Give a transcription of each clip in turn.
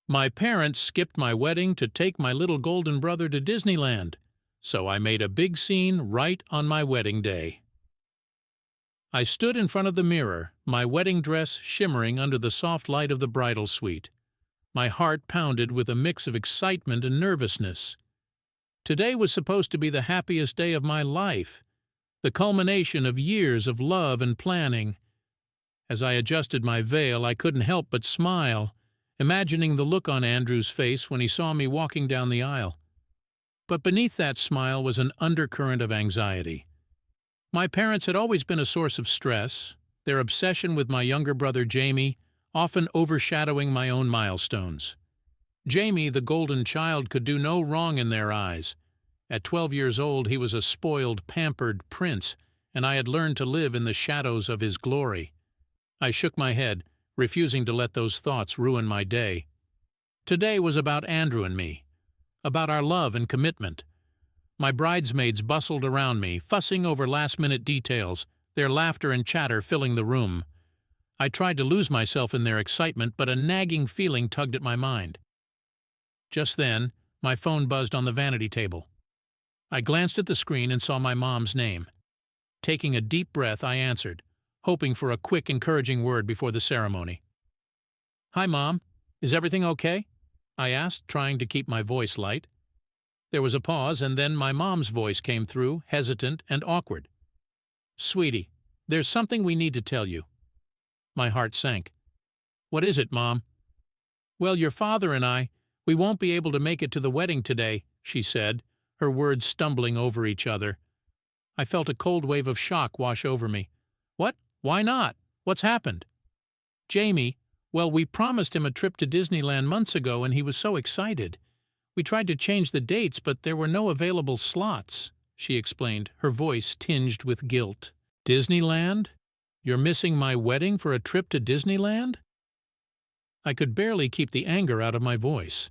My parents skipped my wedding to take my little golden brother to Disneyland, so I made a big scene right on my wedding day. I stood in front of the mirror, my wedding dress shimmering under the soft light of the bridal suite. My heart pounded with a mix of excitement and nervousness. Today was supposed to be the happiest day of my life, the culmination of years of love and planning. As I adjusted my veil, I couldn't help but smile, imagining the look on Andrew's face when he saw me walking down the aisle. But beneath that smile was an undercurrent of anxiety. My parents had always been a source of stress, their obsession with my younger brother Jamie often overshadowing my own milestones. Jamie, the golden child, could do no wrong in their eyes. At 12 years old, he was a spoiled, pampered prince, and I had learned to live in the shadows of his glory. I shook my head, refusing to let those thoughts ruin my day. Today was about Andrew and me, about our love and commitment. My bridesmaids bustled around me, fussing over last-minute details, their laughter and chatter filling the room. I tried to lose myself in their excitement, but a nagging feeling tugged at my mind. Just then, my phone buzzed on the vanity table. I glanced at the screen and saw my mom's name. Taking a deep breath, I answered, hoping for a quick, encouraging word before the ceremony. "Hi, Mom. Is everything okay?" I asked, trying to keep my voice light. There was a pause, and then my mom's voice came through, hesitant and awkward. "Sweetie, there's something we need to tell you." My heart sank. "What is it, Mom?" "Well, your father and we won't be able to make it to the wedding today," she said, her words stumbling over each other. I felt a cold wave of shock wash over me. "What? Why not? What's happened?" "Jamie, well, we promised him a trip to Disneyland months ago and he was so excited. We tried to change the dates, but there were no available slots," she explained, her voice tinged with guilt. "Disneyland? You're missing my wedding for a trip to Disneyland?" I could barely keep the anger out of my voice.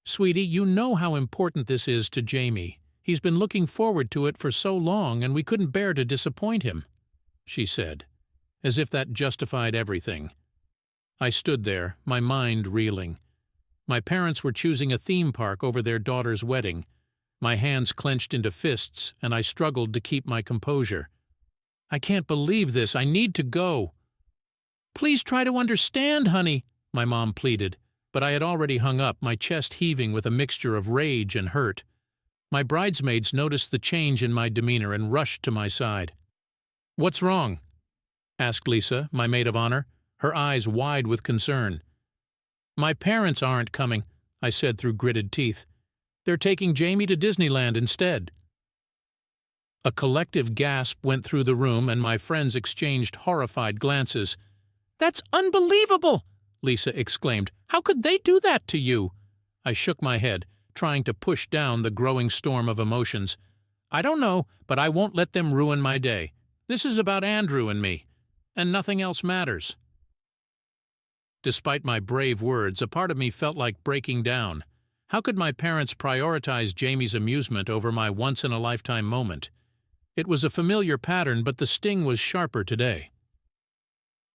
"Sweetie, you know how important this is to Jamie. He's been looking forward to it for so long, and we couldn't bear to disappoint him," she said, as if that justified everything. I stood there, my mind reeling. My parents were choosing a theme park over their daughter's wedding. My hands clenched into fists, and I struggled to keep my composure. "I can't believe this. I need to go." "Please try to understand, honey," my mom pleaded, but I had already hung up, my chest heaving with a mixture of rage and hurt. My bridesmaids noticed the change in my demeanor and rushed to my side. "What's wrong?" asked Lisa, my maid of honor, her eyes wide with concern. "My parents aren't coming," I said through gritted teeth. "They're taking Jamie to Disneyland instead." A collective gasp went through the room, and my friends exchanged horrified glances. "That's unbelievable!" Lisa exclaimed. "How could they do that to you?" I shook my head, trying to push down the growing storm of emotions. "I don't know, but I won't let them ruin my day. This is about Andrew and me, and nothing else matters." Despite my brave words, a part of me felt like breaking down. How could my parents prioritize Jamie's amusement over my once-in-a-lifetime moment? It was a familiar pattern, but the sting was sharper today.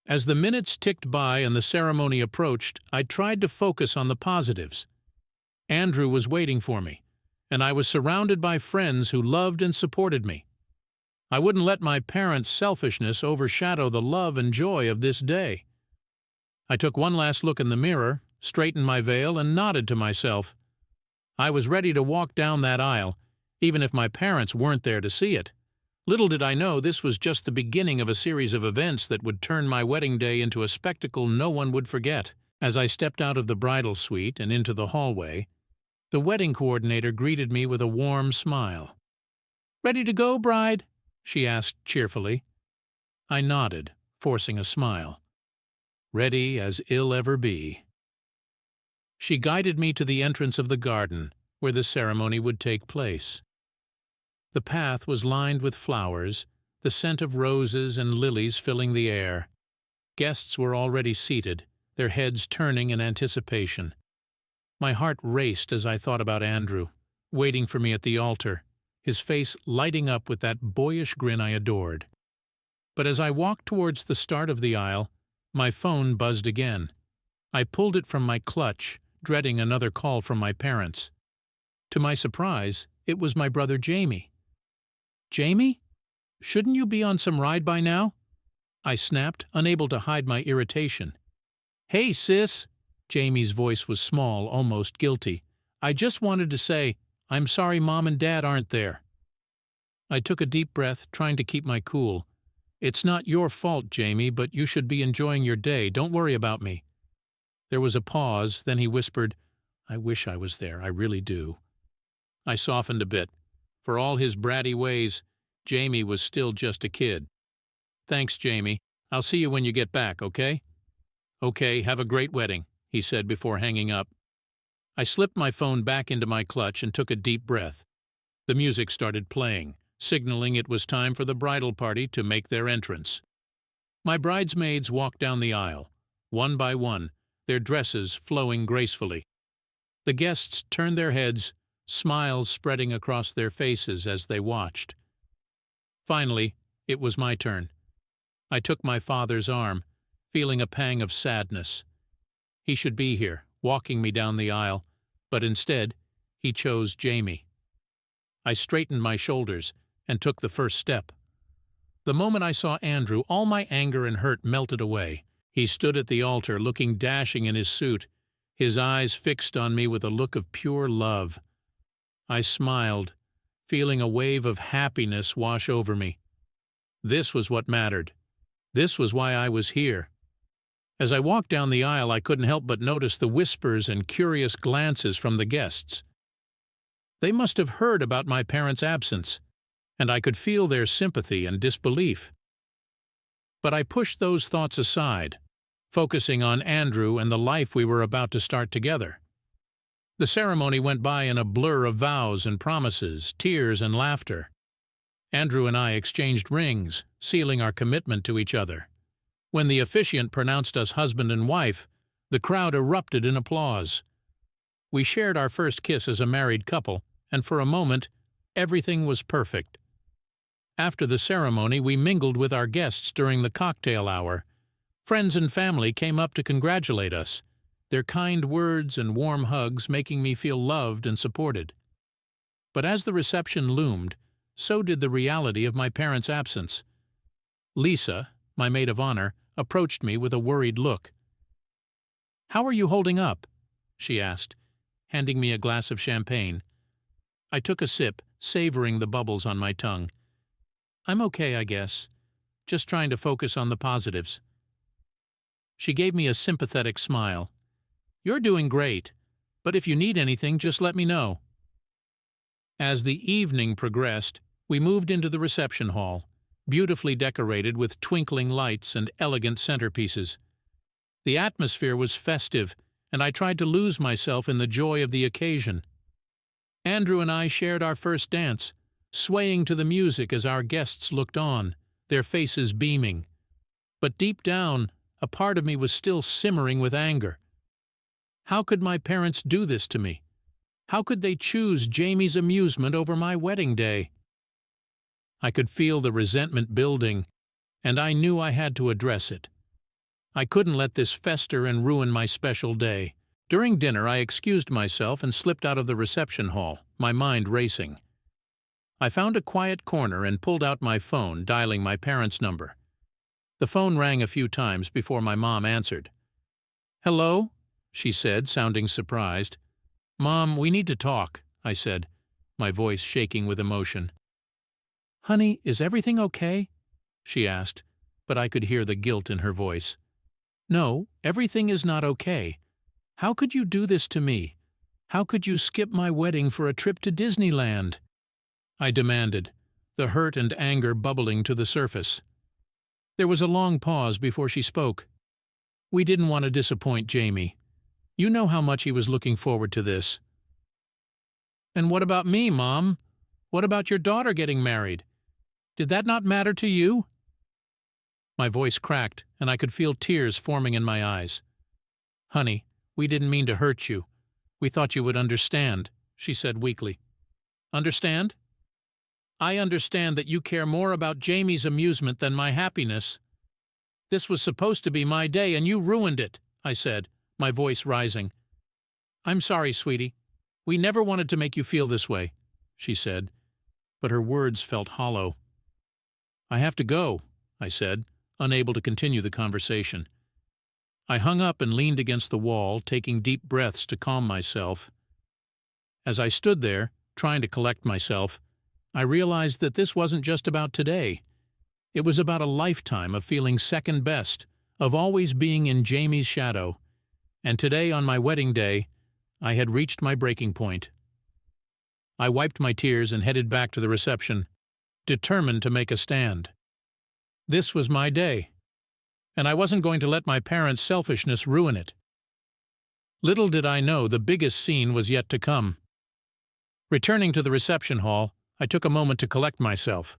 As the minutes ticked by and the ceremony approached, I tried to focus on the positives. Andrew was waiting for me, and I was surrounded by friends who loved and supported me. I wouldn't let my parents' selfishness overshadow the love and joy of this day. I took one last look in the mirror, straightened my veil, and nodded to myself. I was ready to walk down that aisle, even if my parents weren't there to see it. Little did I know this was just the beginning of a series of events that would turn my wedding day into a spectacle no one would forget. As I stepped out of the bridal suite and into the hallway, the wedding coordinator greeted me with a warm smile. "Ready to go, bride?" she asked cheerfully. I nodded, forcing a smile. Ready as I'll ever be. She guided me to the entrance of the garden, where the ceremony would take place. The path was lined with flowers, the scent of roses and lilies filling the air. Guests were already seated, their heads turning in anticipation. My heart raced as I thought about Andrew, waiting for me at the altar, his face lighting up with that boyish grin I adored. But as I walked towards the start of the aisle, my phone buzzed again. I pulled it from my clutch, dreading another call from my parents. To my surprise, it was my brother Jamie. "Jamie? Shouldn't you be on some ride by now?" I snapped, unable to hide my irritation. "Hey, sis!" Jamie's voice was small, almost guilty. "I just wanted to say, I'm sorry Mom and Dad aren't there." I took a deep breath, trying to keep my cool. "It's not your fault, Jamie, but you should be enjoying your day. Don't worry about me." There was a pause, then he whispered, "I wish I was there, I really do." I softened a bit. For all his bratty ways, Jamie was still just a kid. "Thanks, Jamie. I'll see you when you get back, okay?" "Okay, have a great wedding," he said before hanging up. I slipped my phone back into my clutch and took a deep breath. The music started playing, signaling it was time for the bridal party to make their entrance. My bridesmaids walked down the aisle, one by one, their dresses flowing gracefully. The guests turned their heads, smiles spreading across their faces as they watched. Finally, it was my turn. I took my father's arm, feeling a pang of sadness. He should be here, walking me down the aisle, but instead, he chose Jamie. I straightened my shoulders and took the first step. The moment I saw Andrew, all my anger and hurt melted away. He stood at the altar, looking dashing in his suit, his eyes fixed on me with a look of pure love. I smiled, feeling a wave of happiness wash over me. This was what mattered. This was why I was here. As I walked down the aisle, I couldn't help but notice the whispers and curious glances from the guests. They must have heard about my parents' absence, and I could feel their sympathy and disbelief. But I pushed those thoughts aside, focusing on Andrew and the life we were about to start together. The ceremony went by in a blur of vows and promises, tears and laughter. Andrew and I exchanged rings, sealing our commitment to each other. When the officiant pronounced us husband and wife, the crowd erupted in applause. We shared our first kiss as a married couple, and for a moment, everything was perfect. After the ceremony, we mingled with our guests during the cocktail hour. Friends and family came up to congratulate us, their kind words and warm hugs making me feel loved and supported. But as the reception loomed, so did the reality of my parents' absence. Lisa, my maid of honor, approached me with a worried look. "How are you holding up?" she asked, handing me a glass of champagne. I took a sip, savoring the bubbles on my tongue. "I'm okay, I guess. Just trying to focus on the positives." She gave me a sympathetic smile. "You're doing great, but if you need anything, just let me know." As the evening progressed, we moved into the reception hall, beautifully decorated with twinkling lights and elegant centerpieces. The atmosphere was festive, and I tried to lose myself in the joy of the occasion. Andrew and I shared our first dance, swaying to the music as our guests looked on, their faces beaming. But deep down, a part of me was still simmering with anger. How could my parents do this to me? How could they choose Jamie's amusement over my wedding day? I could feel the resentment building, and I knew I had to address it. I couldn't let this fester and ruin my special day. During dinner, I excused myself and slipped out of the reception hall, my mind racing. I found a quiet corner and pulled out my phone, dialing my parents' number. The phone rang a few times before my mom answered. "Hello?" she said, sounding surprised. "Mom, we need to talk," I said, my voice shaking with emotion. "Honey, is everything okay?" she asked, but I could hear the guilt in her voice. "No, everything is not okay. How could you do this to me? How could you skip my wedding for a trip to Disneyland?" I demanded, the hurt and anger bubbling to the surface. There was a long pause before she spoke. "We didn't want to disappoint Jamie. You know how much he was looking forward to this." "And what about me, Mom? What about your daughter getting married? Did that not matter to you?" My voice cracked, and I could feel tears forming in my eyes. "Honey, we didn't mean to hurt you. We thought you would understand," she said weakly. "Understand?" "I understand that you care more about Jamie's amusement than my happiness." "This was supposed to be my day, and you ruined it," I said, my voice rising. "I'm sorry, sweetie. We never wanted to make you feel this way," she said, but her words felt hollow. "I have to go," I said, unable to continue the conversation. I hung up and leaned against the wall, taking deep breaths to calm myself. As I stood there, trying to collect myself, I realized that this wasn't just about today. It was about a lifetime of feeling second best, of always being in Jamie's shadow. And today, on my wedding day, I had reached my breaking point. I wiped my tears and headed back to the reception, determined to make a stand. This was my day, and I wasn't going to let my parents' selfishness ruin it. Little did I know the biggest scene was yet to come. Returning to the reception hall, I took a moment to collect myself.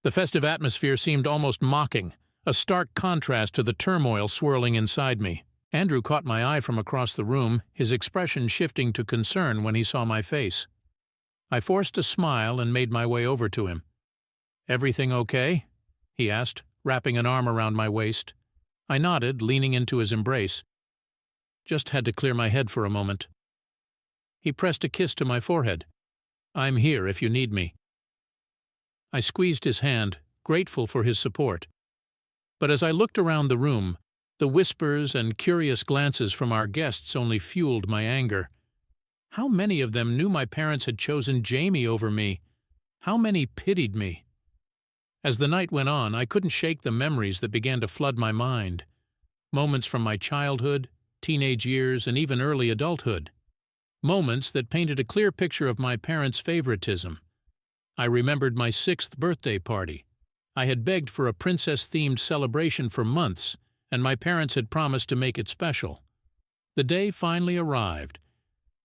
The festive atmosphere seemed almost mocking, a stark contrast to the turmoil swirling inside me. Andrew caught my eye from across the room, his expression shifting to concern when he saw my face. I forced a smile and made my way over to him. "Everything okay?" he asked, wrapping an arm around my waist. I nodded, leaning into his embrace. "Just had to clear my head for a moment." He pressed a kiss to my forehead. "I'm here if you need me." I squeezed his hand, grateful for his support. But as I looked around the room, the whispers and curious glances from our guests only fueled my anger. How many of them knew my parents had chosen Jamie over me? How many pitied me? As the night went on, I couldn't shake the memories that began to flood my mind. Moments from my childhood, teenage years, and even early adulthood. Moments that painted a clear picture of my parents' favoritism. I remembered my 6th birthday party. I had begged for a princess-themed celebration for months, and my parents had promised to make it special. The day finally arrived,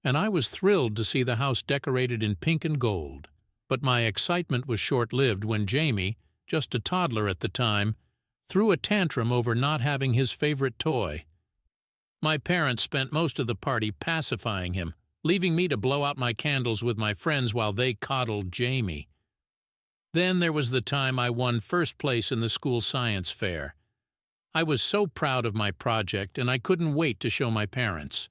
and I was thrilled to see the house decorated in pink and gold. But my excitement was short-lived when Jamie, just a toddler at the time, threw a tantrum over not having his favorite toy. My parents spent most of the party pacifying him, leaving me to blow out my candles with my friends while they coddled Jamie. Then there was the time I won first place in the school science fair. I was so proud of my project, and I couldn't wait to show my parents.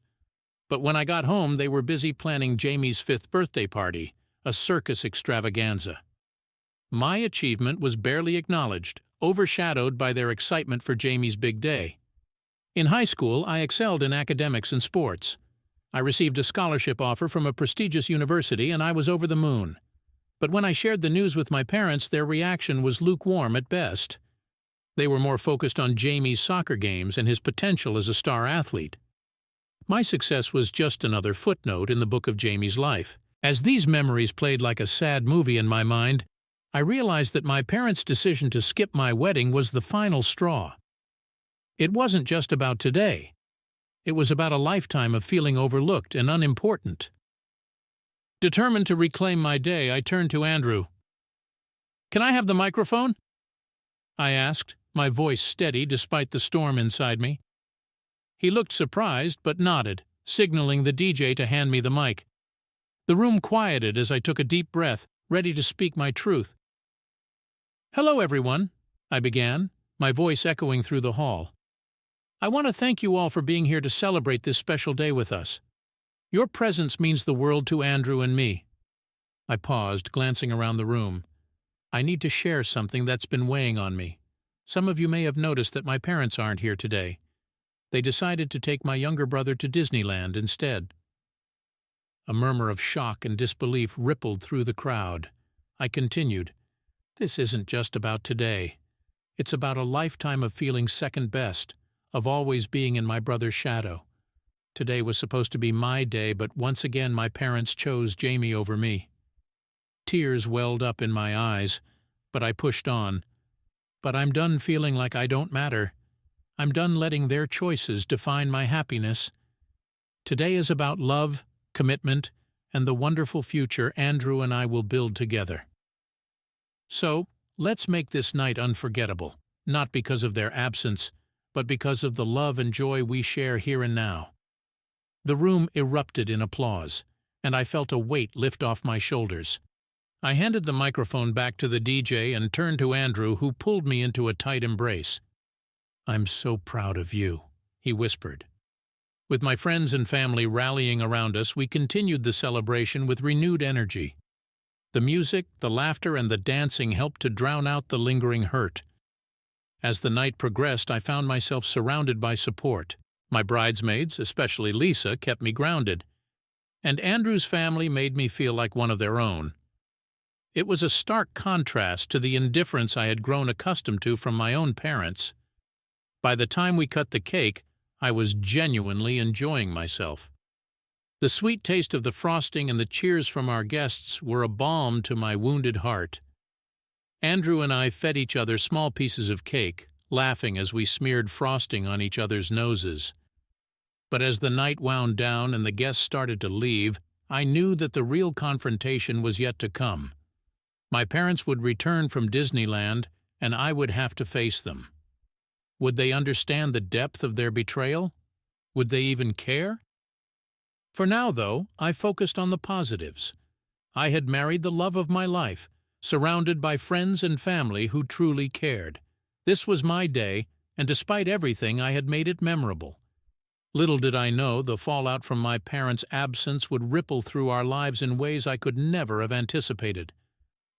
But when I got home, they were busy planning Jamie's 5th birthday party, a circus extravaganza. My achievement was barely acknowledged, overshadowed by their excitement for Jamie's big day. In high school, I excelled in academics and sports. I received a scholarship offer from a prestigious university, and I was over the moon. But when I shared the news with my parents, their reaction was lukewarm at best. They were more focused on Jamie's soccer games and his potential as a star athlete. My success was just another footnote in the book of Jamie's life. As these memories played like a sad movie in my mind, I realized that my parents' decision to skip my wedding was the final straw. It wasn't just about today. It was about a lifetime of feeling overlooked and unimportant. Determined to reclaim my day, I turned to Andrew. "Can I have the microphone?" I asked, my voice steady despite the storm inside me. He looked surprised but nodded, signaling the DJ to hand me the mic. The room quieted as I took a deep breath, ready to speak my truth. "Hello, everyone," I began, my voice echoing through the hall. "I want to thank you all for being here to celebrate this special day with us. Your presence means the world to Andrew and me." I paused, glancing around the room. I need to share something that's been weighing on me. Some of you may have noticed that my parents aren't here today. They decided to take my younger brother to Disneyland instead. A murmur of shock and disbelief rippled through the crowd. I continued, "This isn't just about today. It's about a lifetime of feeling second best, of always being in my brother's shadow. Today was supposed to be my day, but once again my parents chose Jamie over me." Tears welled up in my eyes, but I pushed on. "But I'm done feeling like I don't matter. I'm done letting their choices define my happiness. Today is about love, commitment, and the wonderful future Andrew and I will build together. So, let's make this night unforgettable, not because of their absence, but because of the love and joy we share here and now." The room erupted in applause, and I felt a weight lift off my shoulders. I handed the microphone back to the DJ and turned to Andrew, who pulled me into a tight embrace. "I'm so proud of you," he whispered. With my friends and family rallying around us, we continued the celebration with renewed energy. The music, the laughter, and the dancing helped to drown out the lingering hurt. As the night progressed, I found myself surrounded by support. My bridesmaids, especially Lisa, kept me grounded, and Andrew's family made me feel like one of their own. It was a stark contrast to the indifference I had grown accustomed to from my own parents. By the time we cut the cake, I was genuinely enjoying myself. The sweet taste of the frosting and the cheers from our guests were a balm to my wounded heart. Andrew and I fed each other small pieces of cake, laughing as we smeared frosting on each other's noses. But as the night wound down and the guests started to leave, I knew that the real confrontation was yet to come. My parents would return from Disneyland, and I would have to face them. Would they understand the depth of their betrayal? Would they even care? For now, though, I focused on the positives. I had married the love of my life, surrounded by friends and family who truly cared. This was my day, and despite everything, I had made it memorable. Little did I know the fallout from my parents' absence would ripple through our lives in ways I could never have anticipated.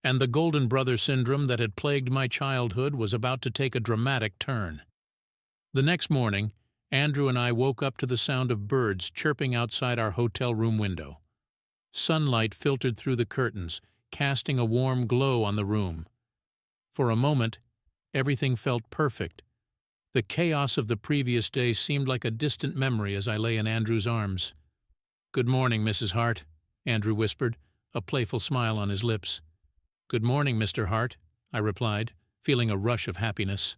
And the golden brother syndrome that had plagued my childhood was about to take a dramatic turn. The next morning, Andrew and I woke up to the sound of birds chirping outside our hotel room window. Sunlight filtered through the curtains, casting a warm glow on the room. For a moment, everything felt perfect. The chaos of the previous day seemed like a distant memory as I lay in Andrew's arms. "Good morning, Mrs. Hart," Andrew whispered, a playful smile on his lips. "Good morning, Mr. Hart," I replied, feeling a rush of happiness.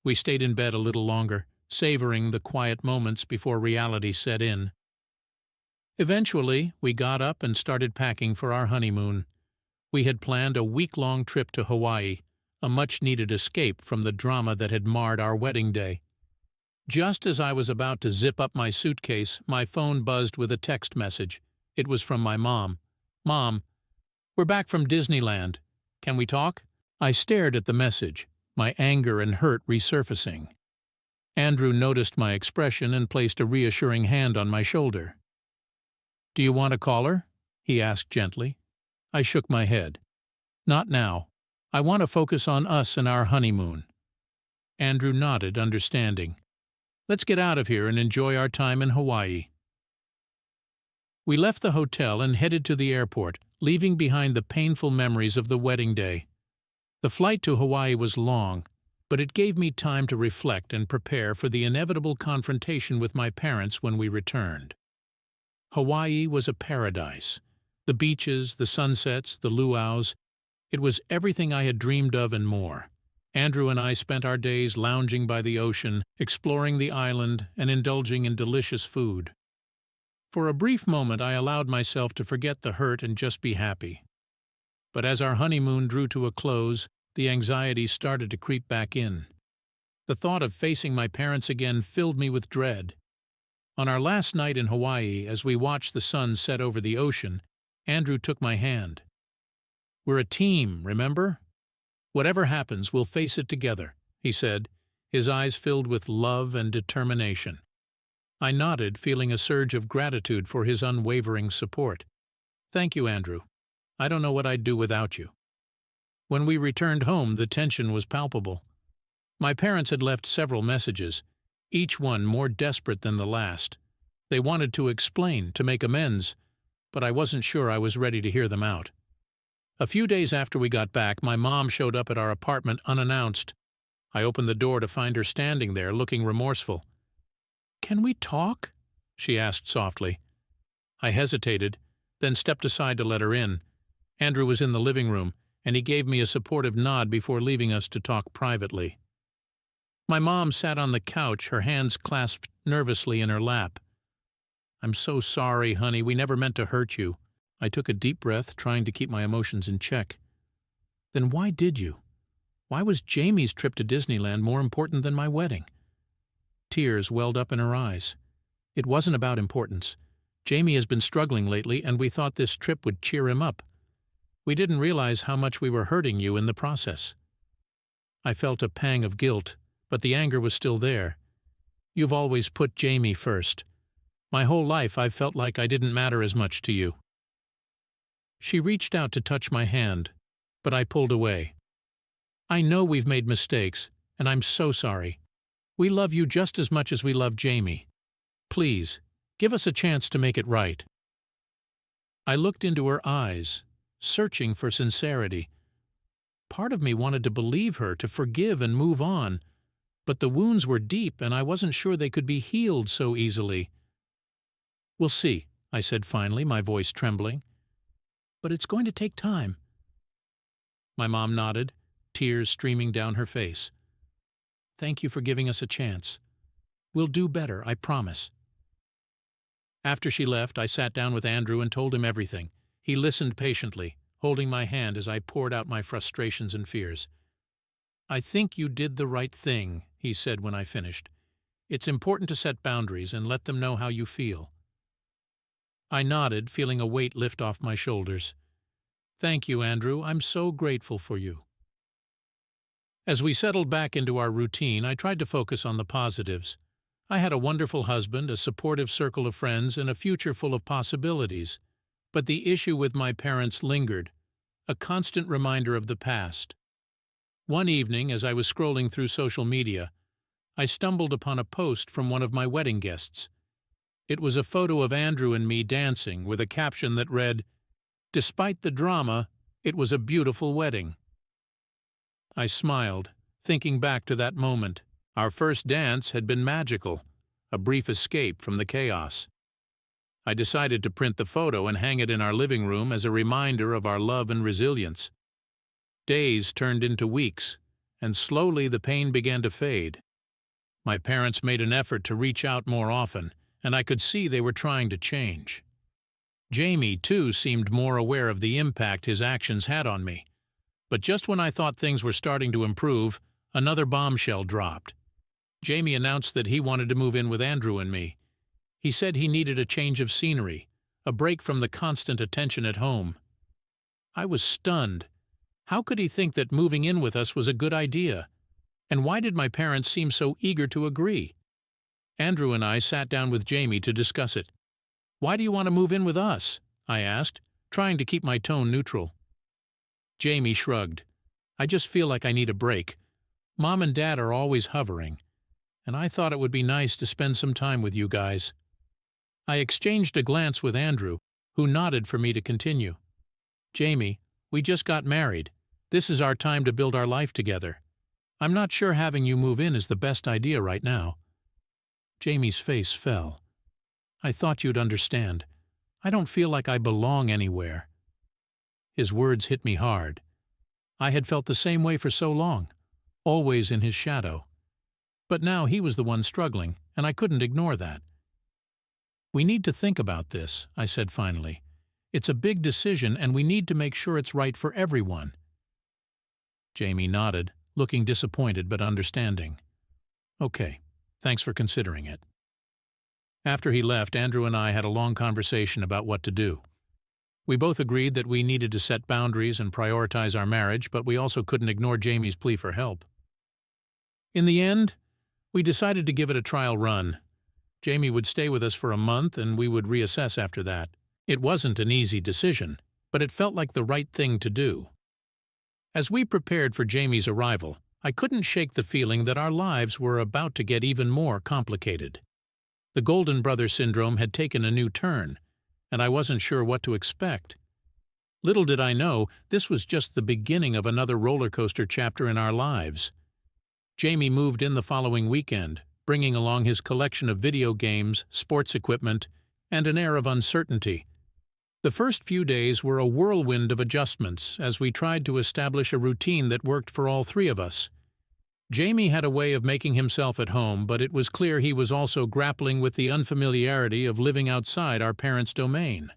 We stayed in bed a little longer, savoring the quiet moments before reality set in. Eventually, we got up and started packing for our honeymoon. We had planned a week-long trip to Hawaii, a much-needed escape from the drama that had marred our wedding day. Just as I was about to zip up my suitcase, my phone buzzed with a text message. It was from my mom. "Mom, we're back from Disneyland. Can we talk?" I stared at the message, my anger and hurt resurfacing. Andrew noticed my expression and placed a reassuring hand on my shoulder. "Do you want to call her?" he asked gently. I shook my head. "Not now. I want to focus on us and our honeymoon." Andrew nodded, understanding. "Let's get out of here and enjoy our time in Hawaii." We left the hotel and headed to the airport, leaving behind the painful memories of the wedding day. The flight to Hawaii was long, but it gave me time to reflect and prepare for the inevitable confrontation with my parents when we returned. Hawaii was a paradise. The beaches, the sunsets, the luau's. It was everything I had dreamed of and more. Andrew and I spent our days lounging by the ocean, exploring the island, and indulging in delicious food. For a brief moment I allowed myself to forget the hurt and just be happy. But as our honeymoon drew to a close, the anxiety started to creep back in. The thought of facing my parents again filled me with dread. On our last night in Hawaii, as we watched the sun set over the ocean, Andrew took my hand. "We're a team, remember? Whatever happens, we'll face it together," he said, his eyes filled with love and determination. I nodded, feeling a surge of gratitude for his unwavering support. "Thank you, Andrew. I don't know what I'd do without you." When we returned home, the tension was palpable. My parents had left several messages, each one more desperate than the last. They wanted to explain, to make amends, but I wasn't sure I was ready to hear them out. A few days after we got back, my mom showed up at our apartment unannounced. I opened the door to find her standing there, looking remorseful. "Can we talk?" she asked softly. I hesitated, then stepped aside to let her in. Andrew was in the living room, and he gave me a supportive nod before leaving us to talk privately. My mom sat on the couch, her hands clasped nervously in her lap. "I'm so sorry, honey. We never meant to hurt you." I took a deep breath, trying to keep my emotions in check. "Then why did you? Why was Jamie's trip to Disneyland more important than my wedding?" Tears welled up in her eyes. "It wasn't about importance. Jamie has been struggling lately, and we thought this trip would cheer him up. We didn't realize how much we were hurting you in the process." I felt a pang of guilt, but the anger was still there. You've always put Jamie first. My whole life I've felt like I didn't matter as much to you." She reached out to touch my hand, but I pulled away. "I know we've made mistakes, and I'm so sorry. We love you just as much as we love Jamie. Please, give us a chance to make it right." I looked into her eyes, searching for sincerity. Part of me wanted to believe her, to forgive and move on, but the wounds were deep and I wasn't sure they could be healed so easily. "We'll see," I said finally, my voice trembling. "But it's going to take time." My mom nodded, tears streaming down her face. "Thank you for giving us a chance. We'll do better, I promise." After she left, I sat down with Andrew and told him everything. He listened patiently, holding my hand as I poured out my frustrations and fears. "I think you did the right thing," he said when I finished. "It's important to set boundaries and let them know how you feel." I nodded, feeling a weight lift off my shoulders. "Thank you, Andrew. I'm so grateful for you." As we settled back into our routine, I tried to focus on the positives. I had a wonderful husband, a supportive circle of friends, and a future full of possibilities. But the issue with my parents lingered, a constant reminder of the past. One evening, as I was scrolling through social media, I stumbled upon a post from one of my wedding guests. It was a photo of Andrew and me dancing with a caption that read, "Despite the drama, it was a beautiful wedding." I smiled, thinking back to that moment. Our first dance had been magical, a brief escape from the chaos. I decided to print the photo and hang it in our living room as a reminder of our love and resilience. Days turned into weeks, and slowly the pain began to fade. My parents made an effort to reach out more often, and I could see they were trying to change. Jamie, too, seemed more aware of the impact his actions had on me. But just when I thought things were starting to improve, another bombshell dropped. Jamie announced that he wanted to move in with Andrew and me. He said he needed a change of scenery, a break from the constant attention at home. I was stunned. How could he think that moving in with us was a good idea? And why did my parents seem so eager to agree? Andrew and I sat down with Jamie to discuss it. "Why do you want to move in with us?" I asked, trying to keep my tone neutral. Jamie shrugged. "I just feel like I need a break. Mom and Dad are always hovering, and I thought it would be nice to spend some time with you guys." I exchanged a glance with Andrew, who nodded for me to continue. "Jamie, we just got married. This is our time to build our life together. I'm not sure having you move in is the best idea right now." Jamie's face fell. "I thought you'd understand. I don't feel like I belong anywhere." His words hit me hard. I had felt the same way for so long, always in his shadow. But now he was the one struggling, and I couldn't ignore that. "We need to think about this," I said finally. "It's a big decision, and we need to make sure it's right for everyone." Jamie nodded, looking disappointed but understanding. "Okay, thanks for considering it." After he left, Andrew and I had a long conversation about what to do. We both agreed that we needed to set boundaries and prioritize our marriage, but we also couldn't ignore Jamie's plea for help. In the end, we decided to give it a trial run. Jamie would stay with us for a month, and we would reassess after that. It wasn't an easy decision, but it felt like the right thing to do. As we prepared for Jamie's arrival, I couldn't shake the feeling that our lives were about to get even more complicated. The Golden Brother syndrome had taken a new turn, and I wasn't sure what to expect. Little did I know, this was just the beginning of another roller coaster chapter in our lives. Jamie moved in the following weekend, bringing along his collection of video games, sports equipment, and an air of uncertainty. The first few days were a whirlwind of adjustments as we tried to establish a routine that worked for all three of us. Jamie had a way of making himself at home, but it was clear he was also grappling with the unfamiliarity of living outside our parents' domain.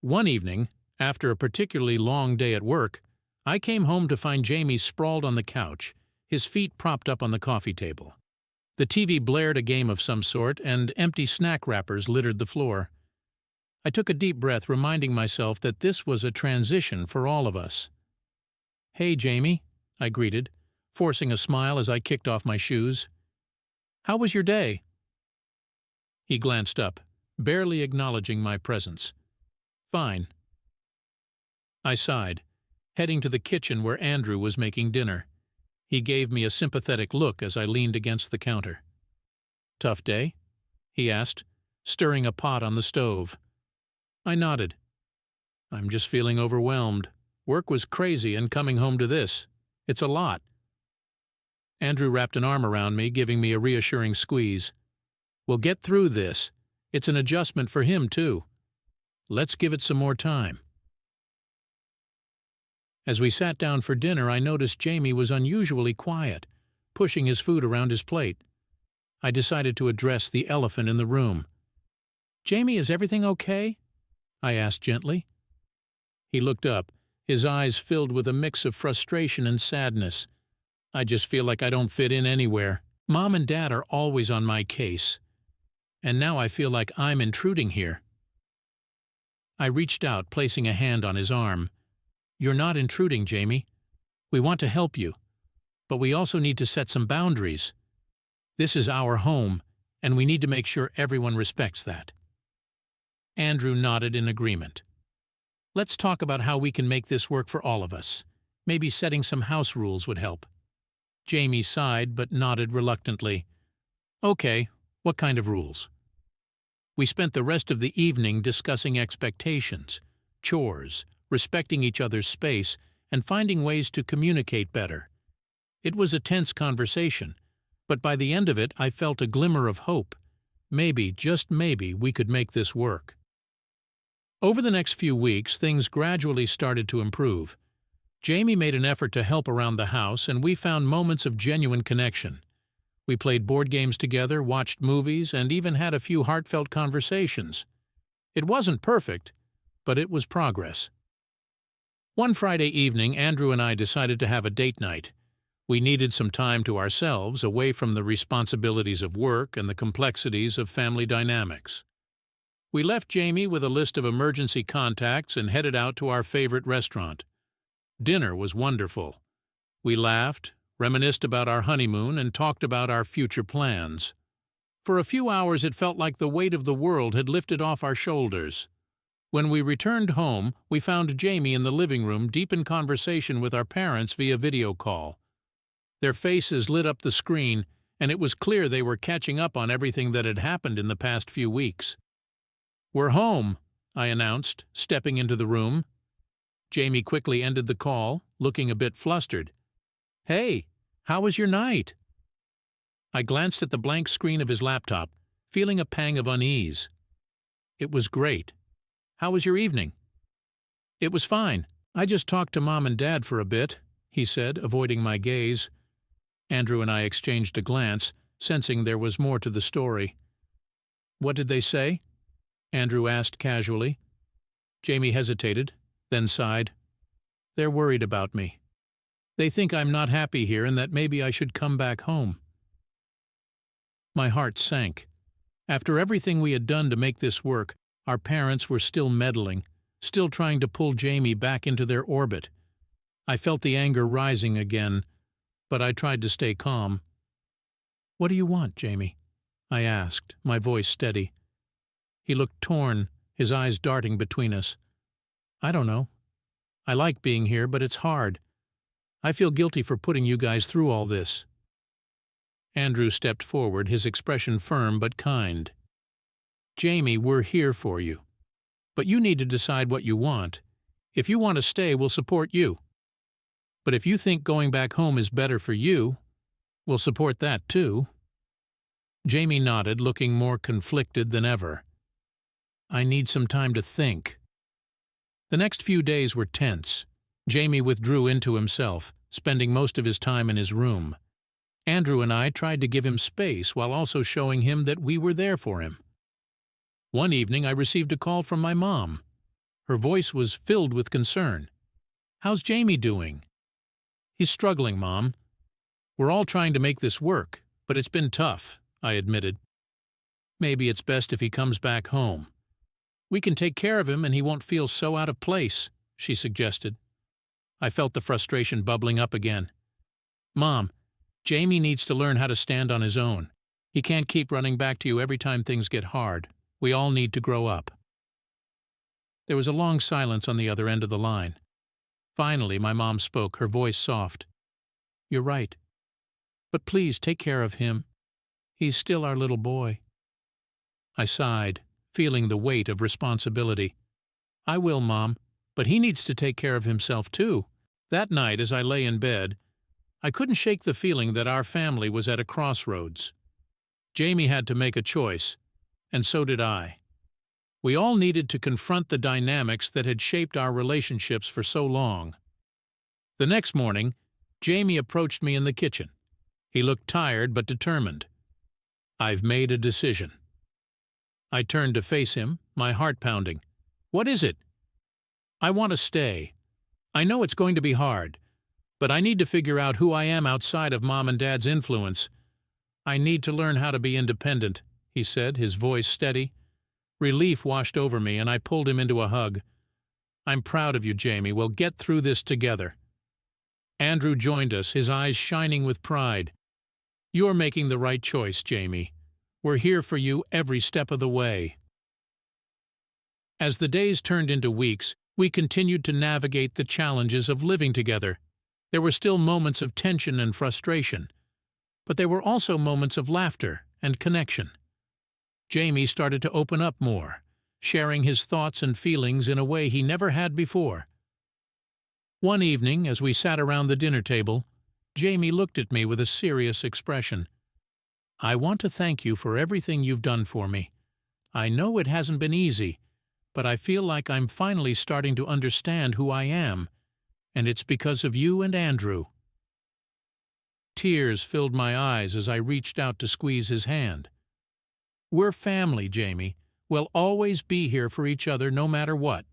One evening, after a particularly long day at work, I came home to find Jamie sprawled on the couch, his feet propped up on the coffee table. The TV blared a game of some sort, and empty snack wrappers littered the floor. I took a deep breath, reminding myself that this was a transition for all of us. "Hey, Jamie," I greeted, forcing a smile as I kicked off my shoes. How was your day?" He glanced up, barely acknowledging my presence. "Fine." I sighed, heading to the kitchen where Andrew was making dinner. He gave me a sympathetic look as I leaned against the counter. "Tough day?" he asked, stirring a pot on the stove. I nodded. "I'm just feeling overwhelmed. Work was crazy, and coming home to this. It's a lot." Andrew wrapped an arm around me, giving me a reassuring squeeze. "We'll get through this. It's an adjustment for him, too. Let's give it some more time." As we sat down for dinner, I noticed Jamie was unusually quiet, pushing his food around his plate. I decided to address the elephant in the room. "Jamie, is everything okay?" I asked gently. He looked up, his eyes filled with a mix of frustration and sadness. "I just feel like I don't fit in anywhere. Mom and Dad are always on my case. And now I feel like I'm intruding here." I reached out, placing a hand on his arm. "You're not intruding, Jamie. We want to help you. But we also need to set some boundaries. This is our home, and we need to make sure everyone respects that." Andrew nodded in agreement. "Let's talk about how we can make this work for all of us. Maybe setting some house rules would help." Jamie sighed but nodded reluctantly. "Okay, what kind of rules?" We spent the rest of the evening discussing expectations, chores, respecting each other's space, and finding ways to communicate better. It was a tense conversation, but by the end of it I felt a glimmer of hope. Maybe, just maybe, we could make this work. Over the next few weeks, things gradually started to improve. Jamie made an effort to help around the house, and we found moments of genuine connection. We played board games together, watched movies, and even had a few heartfelt conversations. It wasn't perfect, but it was progress. One Friday evening, Andrew and I decided to have a date night. We needed some time to ourselves, away from the responsibilities of work and the complexities of family dynamics. We left Jamie with a list of emergency contacts and headed out to our favorite restaurant. Dinner was wonderful. We laughed, reminisced about our honeymoon, and talked about our future plans. For a few hours it felt like the weight of the world had lifted off our shoulders. When we returned home, we found Jamie in the living room deep in conversation with our parents via video call. Their faces lit up the screen, and it was clear they were catching up on everything that had happened in the past few weeks. "We're home," I announced, stepping into the room. Jamie quickly ended the call, looking a bit flustered. "Hey, how was your night?" I glanced at the blank screen of his laptop, feeling a pang of unease. "It was great. How was your evening?" "It was fine. I just talked to Mom and Dad for a bit," he said, avoiding my gaze. Andrew and I exchanged a glance, sensing there was more to the story. "What did they say?" Andrew asked casually. Jamie hesitated, then sighed. "They're worried about me. They think I'm not happy here and that maybe I should come back home." My heart sank. After everything we had done to make this work, our parents were still meddling, still trying to pull Jamie back into their orbit. I felt the anger rising again, but I tried to stay calm. "What do you want, Jamie?" I asked, my voice steady. He looked torn, his eyes darting between us. "I don't know. I like being here, but it's hard. I feel guilty for putting you guys through all this." Andrew stepped forward, his expression firm but kind. "Jamie, we're here for you. But you need to decide what you want. If you want to stay, we'll support you. But if you think going back home is better for you, we'll support that too." Jamie nodded, looking more conflicted than ever. "I need some time to think." The next few days were tense. Jamie withdrew into himself, spending most of his time in his room. Andrew and I tried to give him space while also showing him that we were there for him. One evening I received a call from my mom. Her voice was filled with concern. "How's Jamie doing?" "He's struggling, Mom. We're all trying to make this work, but it's been tough," I admitted. "Maybe it's best if he comes back home. We can take care of him and he won't feel so out of place," she suggested. I felt the frustration bubbling up again. "Mom, Jamie needs to learn how to stand on his own. He can't keep running back to you every time things get hard. We all need to grow up." There was a long silence on the other end of the line. Finally, my mom spoke, her voice soft. "You're right. But please take care of him. He's still our little boy." I sighed, feeling the weight of responsibility. "I will, Mom, but he needs to take care of himself too." That night, as I lay in bed, I couldn't shake the feeling that our family was at a crossroads. Jamie had to make a choice, and so did I. We all needed to confront the dynamics that had shaped our relationships for so long. The next morning, Jamie approached me in the kitchen. He looked tired but determined. "I've made a decision." I turned to face him, my heart pounding. "What is it?" "I want to stay. I know it's going to be hard, but I need to figure out who I am outside of Mom and Dad's influence. I need to learn how to be independent," he said, his voice steady. Relief washed over me, and I pulled him into a hug. "I'm proud of you, Jamie. We'll get through this together." Andrew joined us, his eyes shining with pride. "You're making the right choice, Jamie. We're here for you every step of the way." As the days turned into weeks, we continued to navigate the challenges of living together. There were still moments of tension and frustration, but there were also moments of laughter and connection. Jamie started to open up more, sharing his thoughts and feelings in a way he never had before. One evening, as we sat around the dinner table, Jamie looked at me with a serious expression. "I want to thank you for everything you've done for me. I know it hasn't been easy, but I feel like I'm finally starting to understand who I am, and it's because of you and Andrew." Tears filled my eyes as I reached out to squeeze his hand. "We're family, Jamie. We'll always be here for each other no matter what."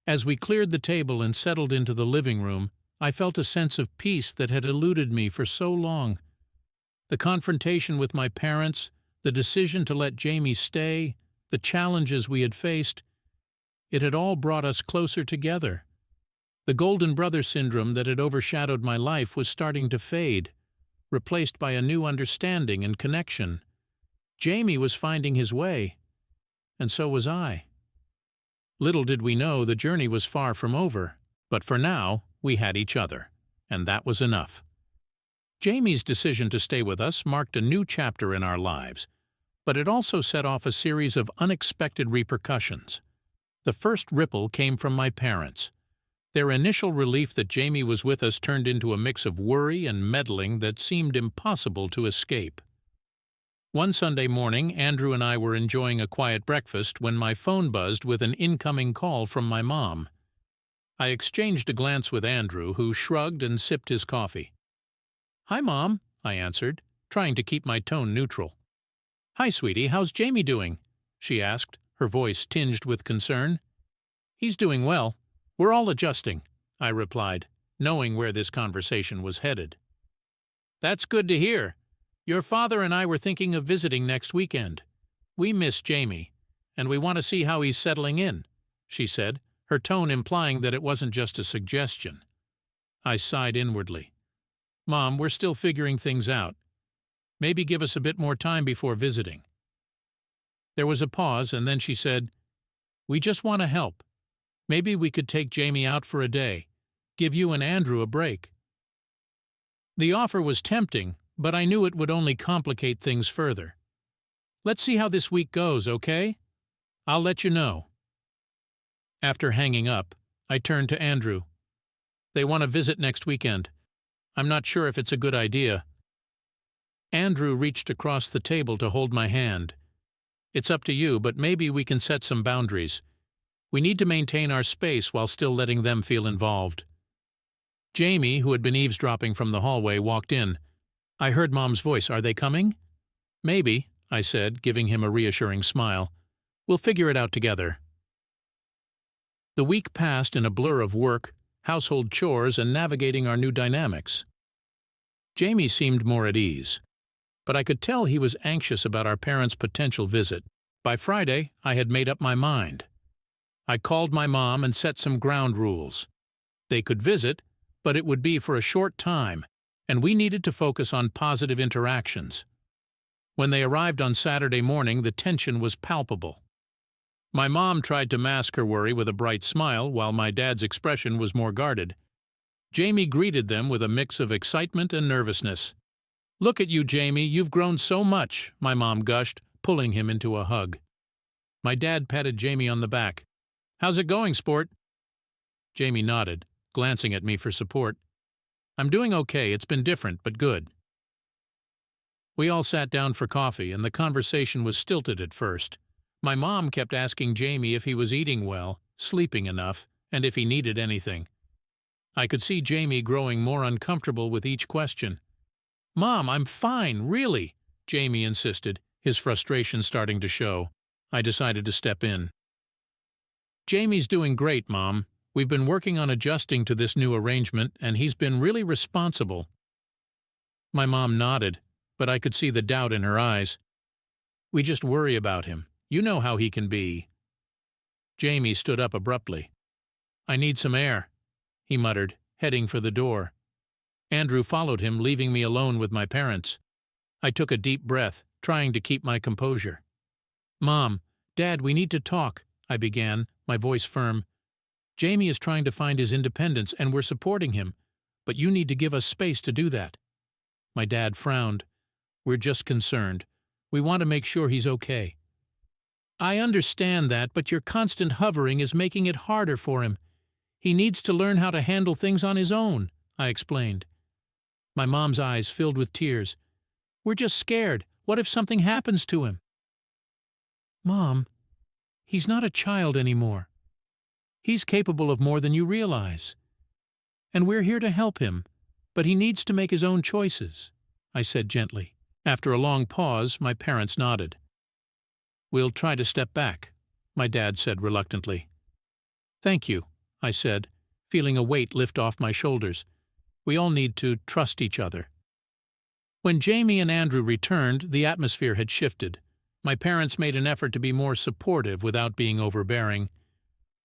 As we cleared the table and settled into the living room, I felt a sense of peace that had eluded me for so long. The confrontation with my parents, the decision to let Jamie stay, the challenges we had faced, it had all brought us closer together. The golden brother syndrome that had overshadowed my life was starting to fade, replaced by a new understanding and connection. Jamie was finding his way, and so was I. Little did we know the journey was far from over, but for now we had each other, and that was enough. Jamie's decision to stay with us marked a new chapter in our lives, but it also set off a series of unexpected repercussions. The first ripple came from my parents. Their initial relief that Jamie was with us turned into a mix of worry and meddling that seemed impossible to escape. One Sunday morning, Andrew and I were enjoying a quiet breakfast when my phone buzzed with an incoming call from my mom. I exchanged a glance with Andrew, who shrugged and sipped his coffee. "Hi, Mom," I answered, trying to keep my tone neutral. "Hi, sweetie, how's Jamie doing?" she asked, her voice tinged with concern. "He's doing well. We're all adjusting," I replied, knowing where this conversation was headed. "That's good to hear. Your father and I were thinking of visiting next weekend. We miss Jamie, and we want to see how he's settling in," she said, her tone implying that it wasn't just a suggestion. I sighed inwardly. "Mom, we're still figuring things out. Maybe give us a bit more time before visiting." There was a pause, and then she said, "We just want to help. Maybe we could take Jamie out for a day, give you and Andrew a break." The offer was tempting, but I knew it would only complicate things further. "Let's see how this week goes, okay? I'll let you know." After hanging up, I turned to Andrew. "They want to visit next weekend. I'm not sure if it's a good idea." Andrew reached across the table to hold my hand. "It's up to you, but maybe we can set some boundaries. We need to maintain our space while still letting them feel involved." Jamie, who had been eavesdropping from the hallway, walked in. I heard Mom's voice. "Are they coming?" "Maybe," I said, giving him a reassuring smile. "We'll figure it out together." The week passed in a blur of work, household chores, and navigating our new dynamics. Jamie seemed more at ease, but I could tell he was anxious about our parents' potential visit. By Friday, I had made up my mind. I called my mom and set some ground rules. They could visit, but it would be for a short time, and we needed to focus on positive interactions. When they arrived on Saturday morning, the tension was palpable. My mom tried to mask her worry with a bright smile, while my dad's expression was more guarded. Jamie greeted them with a mix of excitement and nervousness. "Look at you, Jamie, you've grown so much," my mom gushed, pulling him into a hug. My dad patted Jamie on the back. "How's it going, sport?" Jamie nodded, glancing at me for support. "I'm doing okay, it's been different, but good." We all sat down for coffee, and the conversation was stilted at first. My mom kept asking Jamie if he was eating well, sleeping enough, and if he needed anything. I could see Jamie growing more uncomfortable with each question. "Mom, I'm fine, really," Jamie insisted, his frustration starting to show. I decided to step in. "Jamie's doing great, Mom. We've been working on adjusting to this new arrangement, and he's been really responsible." My mom nodded, but I could see the doubt in her eyes. "We just worry about him. You know how he can be." Jamie stood up abruptly. "I need some air," he muttered, heading for the door. Andrew followed him, leaving me alone with my parents. I took a deep breath, trying to keep my composure. "Mom, Dad, we need to talk," I began, my voice firm. "Jamie is trying to find his independence, and we're supporting him, but you need to give us space to do that." My dad frowned. "We're just concerned. We want to make sure he's okay." "I understand that, but your constant hovering is making it harder for him. He needs to learn how to handle things on his own," I explained. My mom's eyes filled with tears. "We're just scared. What if something happens to him?" "Mom, he's not a child anymore. He's capable of more than you realize. And we're here to help him, but he needs to make his own choices," I said gently. After a long pause, my parents nodded. "We'll try to step back," my dad said reluctantly. "Thank you," I said, feeling a weight lift off my shoulders. "We all need to trust each other." When Jamie and Andrew returned, the atmosphere had shifted. My parents made an effort to be more supportive without being overbearing.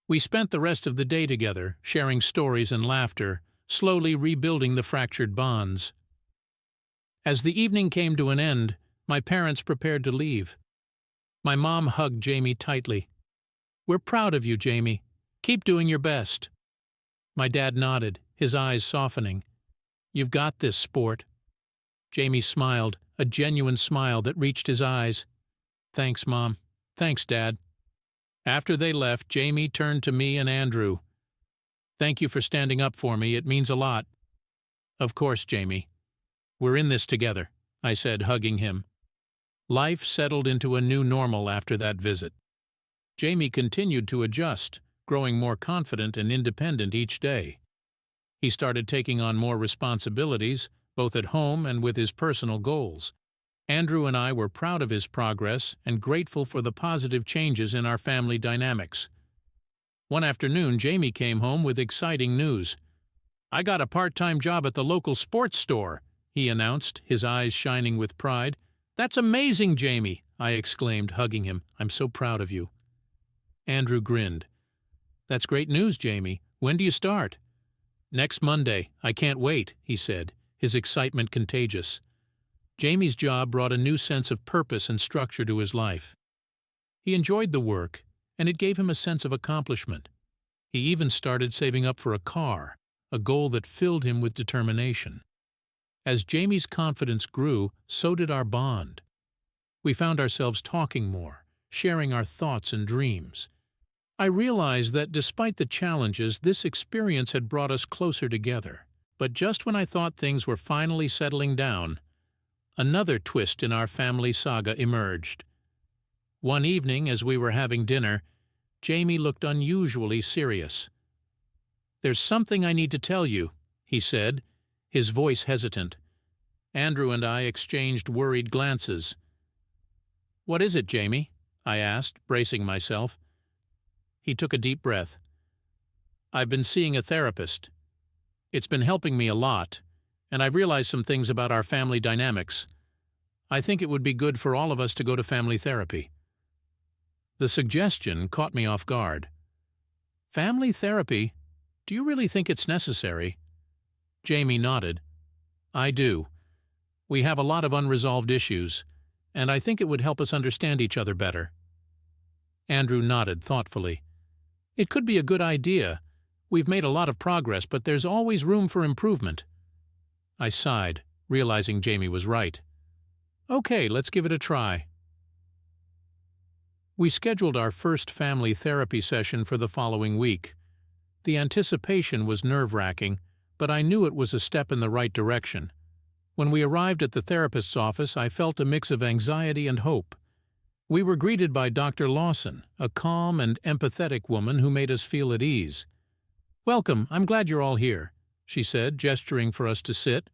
We spent the rest of the day together, sharing stories and laughter, slowly rebuilding the fractured bonds. As the evening came to an end, my parents prepared to leave. My mom hugged Jamie tightly. "We're proud of you, Jamie. Keep doing your best." My dad nodded, his eyes softening. "You've got this, sport." Jamie smiled, a genuine smile that reached his eyes. "Thanks, Mom. Thanks, Dad." After they left, Jamie turned to me and Andrew. "Thank you for standing up for me. It means a lot." "Of course, Jamie. We're in this together," I said, hugging him. Life settled into a new normal after that visit. Jamie continued to adjust, growing more confident and independent each day. He started taking on more responsibilities, both at home and with his personal goals. Andrew and I were proud of his progress and grateful for the positive changes in our family dynamics. One afternoon, Jamie came home with exciting news. "I got a part-time job at the local sports store," he announced, his eyes shining with pride. "That's amazing, Jamie," I exclaimed, hugging him. "I'm so proud of you." Andrew grinned. "That's great news, Jamie. When do you start?" "Next Monday. I can't wait," he said, his excitement contagious. Jamie's job brought a new sense of purpose and structure to his life. He enjoyed the work, and it gave him a sense of accomplishment. He even started saving up for a car, a goal that filled him with determination. As Jamie's confidence grew, so did our bond. We found ourselves talking more, sharing our thoughts and dreams. I realized that despite the challenges, this experience had brought us closer together. But just when I thought things were finally settling down, another twist in our family saga emerged. One evening, as we were having dinner, Jamie looked unusually serious. "There's something I need to tell you," he said, his voice hesitant. Andrew and I exchanged worried glances. "What is it, Jamie?" I asked, bracing myself. He took a deep breath. "I've been seeing a therapist. It's been helping me a lot, and I've realized some things about our family dynamics. I think it would be good for all of us to go to family therapy." The suggestion caught me off guard. "Family therapy? Do you really think it's necessary?" Jamie nodded. "I do. We have a lot of unresolved issues, and I think it would help us understand each other better." Andrew nodded thoughtfully. "It could be a good idea. We've made a lot of progress, but there's always room for improvement." I sighed, realizing Jamie was right. "Okay, let's give it a try." We scheduled our first family therapy session for the following week. The anticipation was nerve-wracking, but I knew it was a step in the right direction. When we arrived at the therapist's office, I felt a mix of anxiety and hope. We were greeted by Dr. Lawson, a calm and empathetic woman who made us feel at ease. "Welcome, I'm glad you're all here," she said, gesturing for us to sit.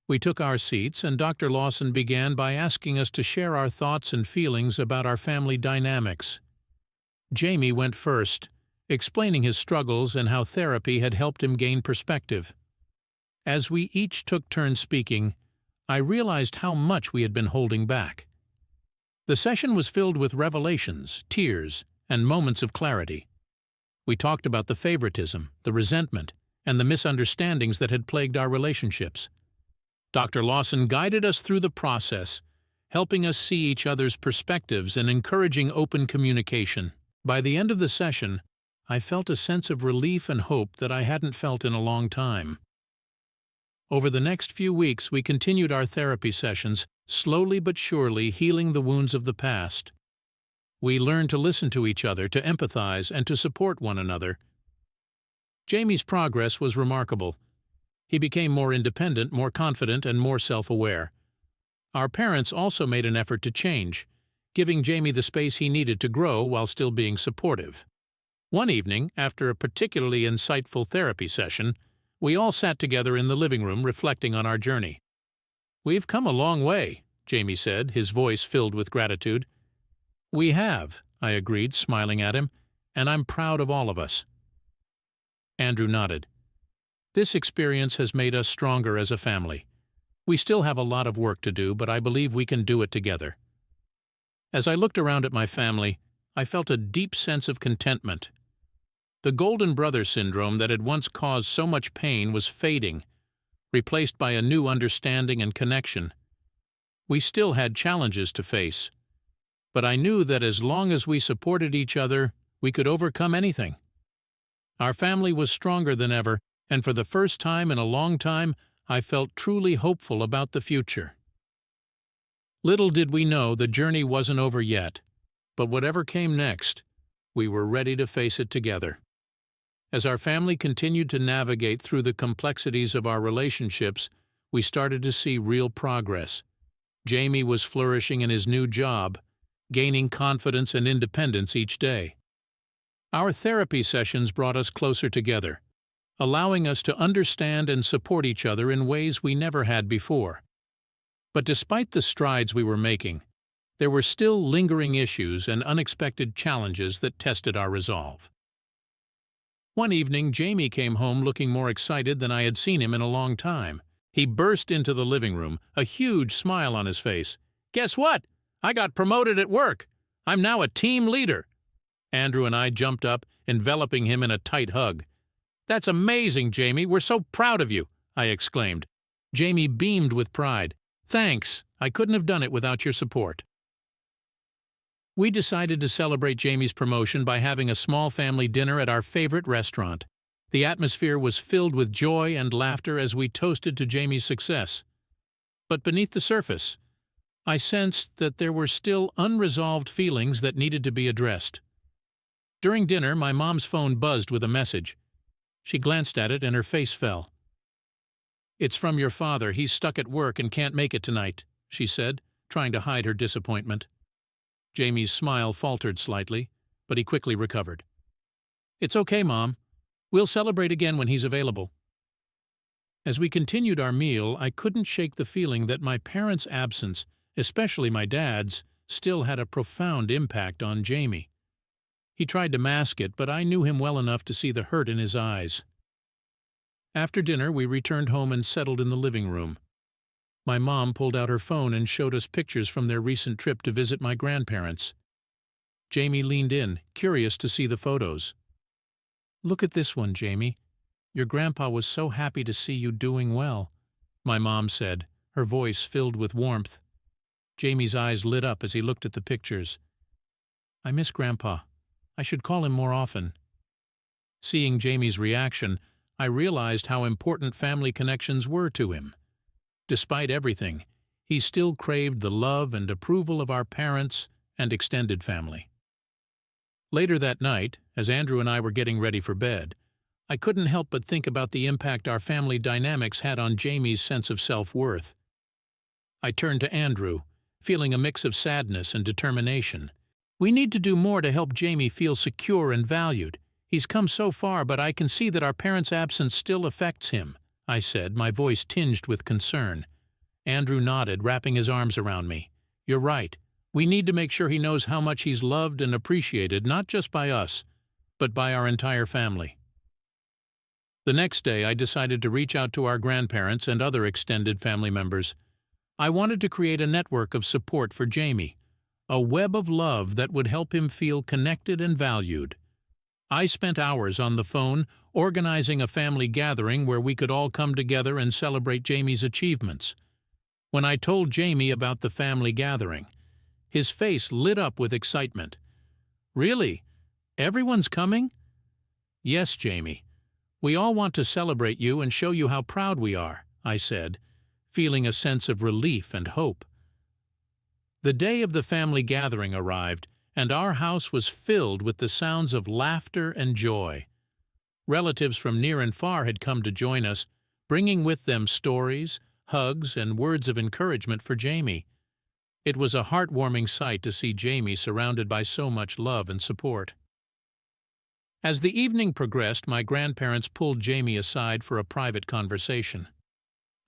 We took our seats, and Dr. Lawson began by asking us to share our thoughts and feelings about our family dynamics. Jamie went first, explaining his struggles and how therapy had helped him gain perspective. As we each took turns speaking, I realized how much we had been holding back. The session was filled with revelations, tears, and moments of clarity. We talked about the favoritism, the resentment, and the misunderstandings that had plagued our relationships. Dr. Lawson guided us through the process, helping us see each other's perspectives and encouraging open communication. By the end of the session, I felt a sense of relief and hope that I hadn't felt in a long time. Over the next few weeks, we continued our therapy sessions, slowly but surely healing the wounds of the past. We learned to listen to each other, to empathize, and to support one another. Jamie's progress was remarkable. He became more independent, more confident, and more self-aware. Our parents also made an effort to change, giving Jamie the space he needed to grow while still being supportive. One evening, after a particularly insightful therapy session, we all sat together in the living room reflecting on our journey. "We've come a long way," Jamie said, his voice filled with gratitude. "We have," I agreed, smiling at him, "and I'm proud of all of us." Andrew nodded. "This experience has made us stronger as a family. We still have a lot of work to do, but I believe we can do it together." As I looked around at my family, I felt a deep sense of contentment. The golden brother syndrome that had once caused so much pain was fading, replaced by a new understanding and connection. We still had challenges to face, but I knew that as long as we supported each other, we could overcome anything. Our family was stronger than ever, and for the first time in a long time, I felt truly hopeful about the future. Little did we know the journey wasn't over yet, but whatever came next, we were ready to face it together. As our family continued to navigate through the complexities of our relationships, we started to see real progress. Jamie was flourishing in his new job, gaining confidence and independence each day. Our therapy sessions brought us closer together, allowing us to understand and support each other in ways we never had before. But despite the strides we were making, there were still lingering issues and unexpected challenges that tested our resolve. One evening, Jamie came home looking more excited than I had seen him in a long time. He burst into the living room, a huge smile on his face. "Guess what? I got promoted at work. I'm now a team leader." Andrew and I jumped up, enveloping him in a tight hug. "That's amazing, Jamie. We're so proud of you," I exclaimed. Jamie beamed with pride. "Thanks. I couldn't have done it without your support." We decided to celebrate Jamie's promotion by having a small family dinner at our favorite restaurant. The atmosphere was filled with joy and laughter as we toasted to Jamie's success. But beneath the surface, I sensed that there were still unresolved feelings that needed to be addressed. During dinner, my mom's phone buzzed with a message. She glanced at it and her face fell. "It's from your father. He's stuck at work and can't make it tonight," she said, trying to hide her disappointment. Jamie's smile faltered slightly, but he quickly recovered. "It's okay, Mom. We'll celebrate again when he's available." As we continued our meal, I couldn't shake the feeling that my parents' absence, especially my dad's, still had a profound impact on Jamie. He tried to mask it, but I knew him well enough to see the hurt in his eyes. After dinner, we returned home and settled in the living room. My mom pulled out her phone and showed us pictures from their recent trip to visit my grandparents. Jamie leaned in, curious to see the photos. "Look at this one, Jamie. Your grandpa was so happy to see you doing well," my mom said, her voice filled with warmth. Jamie's eyes lit up as he looked at the pictures. "I miss Grandpa. I should call him more often." Seeing Jamie's reaction, I realized how important family connections were to him. Despite everything, he still craved the love and approval of our parents and extended family. Later that night, as Andrew and I were getting ready for bed, I couldn't help but think about the impact our family dynamics had on Jamie's sense of self-worth. I turned to Andrew, feeling a mix of sadness and determination. "We need to do more to help Jamie feel secure and valued. He's come so far, but I can see that our parents' absence still affects him," I said, my voice tinged with concern. Andrew nodded, wrapping his arms around me. "You're right. We need to make sure he knows how much he's loved and appreciated, not just by us, but by our entire family." The next day, I decided to reach out to our grandparents and other extended family members. I wanted to create a network of support for Jamie, a web of love that would help him feel connected and valued. I spent hours on the phone organizing a family gathering where we could all come together and celebrate Jamie's achievements. When I told Jamie about the family gathering, his face lit up with excitement. "Really? Everyone's coming?" "Yes, Jamie. We all want to celebrate you and show you how proud we are," I said, feeling a sense of relief and hope. The day of the family gathering arrived, and our house was filled with the sounds of laughter and joy. Relatives from near and far had come to join us, bringing with them stories, hugs, and words of encouragement for Jamie. It was a heartwarming sight to see Jamie surrounded by so much love and support. As the evening progressed, my grandparents pulled Jamie aside for a private conversation.